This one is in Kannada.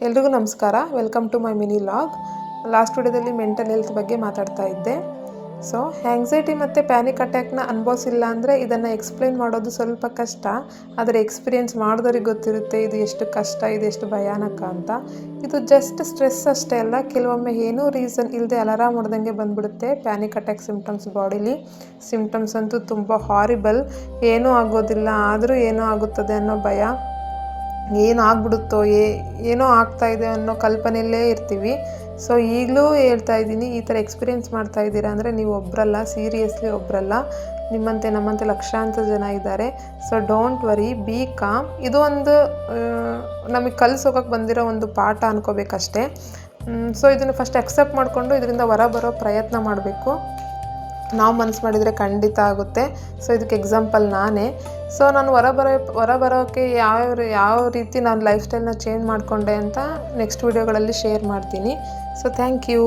ಎಲ್ರಿಗೂ ನಮಸ್ಕಾರ. Welcome to my mini vlog. Last ವಿಡಿಯೋದಲ್ಲಿ ಮೆಂಟಲ್ ಹೆಲ್ತ್ ಬಗ್ಗೆ ಮಾತಾಡ್ತಾ ಇದ್ದೆ. ಸೊ ಆಂಗ್ಸೈಟಿ ಮತ್ತು ಪ್ಯಾನಿಕ್ ಅಟ್ಯಾಕ್ನ ಅನುಭವಿಸಿಲ್ಲ ಅಂದರೆ ಇದನ್ನು ಎಕ್ಸ್ಪ್ಲೈನ್ ಮಾಡೋದು ಸ್ವಲ್ಪ ಕಷ್ಟ. ಆದರೆ ಎಕ್ಸ್ಪೀರಿಯೆನ್ಸ್ ಮಾಡಿದವ್ರಿಗೆ ಗೊತ್ತಿರುತ್ತೆ ಇದು ಎಷ್ಟು ಕಷ್ಟ, ಇದು ಎಷ್ಟು ಭಯಾನಕ ಅಂತ. ಇದು ಜಸ್ಟ್ ಸ್ಟ್ರೆಸ್ ಅಷ್ಟೇ ಅಲ್ಲ, ಕೆಲವೊಮ್ಮೆ ಏನೂ ರೀಸನ್ ಇಲ್ಲದೆ ಅಲಾರಾಮ್ ಹೊಡೆದಂಗೆ ಬಂದುಬಿಡುತ್ತೆ ಪ್ಯಾನಿಕ್ ಅಟ್ಯಾಕ್ ಸಿಮ್ಟಮ್ಸ್ ಬಾಡಿಲಿ. ಸಿಮ್ಟಮ್ಸ್ ಅಂತೂ ತುಂಬ ಹಾರಿಬಲ್. ಏನೂ ಆಗೋದಿಲ್ಲ ಆದರೂ ಏನೋ ಆಗುತ್ತದೆ ಅನ್ನೋ ಭಯ, ಏನು ಆಗ್ಬಿಡುತ್ತೋ ಏನೋ ಆಗ್ತಾಯಿದೆ ಅನ್ನೋ ಕಲ್ಪನೆಯಲ್ಲೇ ಇರ್ತೀವಿ. ಸೊ ಈಗಲೂ ಹೇಳ್ತಾ ಇದ್ದೀನಿ, ಈ ಥರ ಎಕ್ಸ್ಪೀರಿಯೆನ್ಸ್ ಮಾಡ್ತಾ ಇದ್ದೀರಾ ಅಂದರೆ ನೀವು ಒಬ್ಬರಲ್ಲ, ಸೀರಿಯಸ್ಲಿ ಒಬ್ಬರಲ್ಲ, ನಿಮ್ಮಂತೆ ನಮ್ಮಂತೆ ಲಕ್ಷಾಂತರ ಜನ ಇದ್ದಾರೆ. So don't worry, B com. ಇದು ಒಂದು ನಮಗೆ ಕಲಿಸೋಕೆ ಬಂದಿರೋ ಒಂದು ಪಾಠ ಅನ್ಕೋಬೇಕಷ್ಟೇ. ಸೊ ಇದನ್ನು ಫಸ್ಟ್ ಅಕ್ಸೆಪ್ಟ್ ಮಾಡಿಕೊಂಡು ಇದರಿಂದ ಹೊರ ಬರೋ ಪ್ರಯತ್ನ ಮಾಡಬೇಕು. ನಾವು ಮನಸ್ಸು ಮಾಡಿದರೆ ಖಂಡಿತ ಆಗುತ್ತೆ. ಸೊ ಇದಕ್ಕೆ ಎಕ್ಸಾಂಪಲ್ ನಾನೇ. ಸೊ ನಾನು ಹೊರ ಬರೋಕ್ಕೆ ಯಾವ ರೀತಿ ನಾನು ಲೈಫ್ ಸ್ಟೈಲ್ನ ಚೇಂಜ್ ಮಾಡಿಕೊಂಡೆ ಅಂತ ನೆಕ್ಸ್ಟ್ ವೀಡಿಯೋಗಳಲ್ಲಿ ಶೇರ್ ಮಾಡ್ತೀನಿ. So thank you.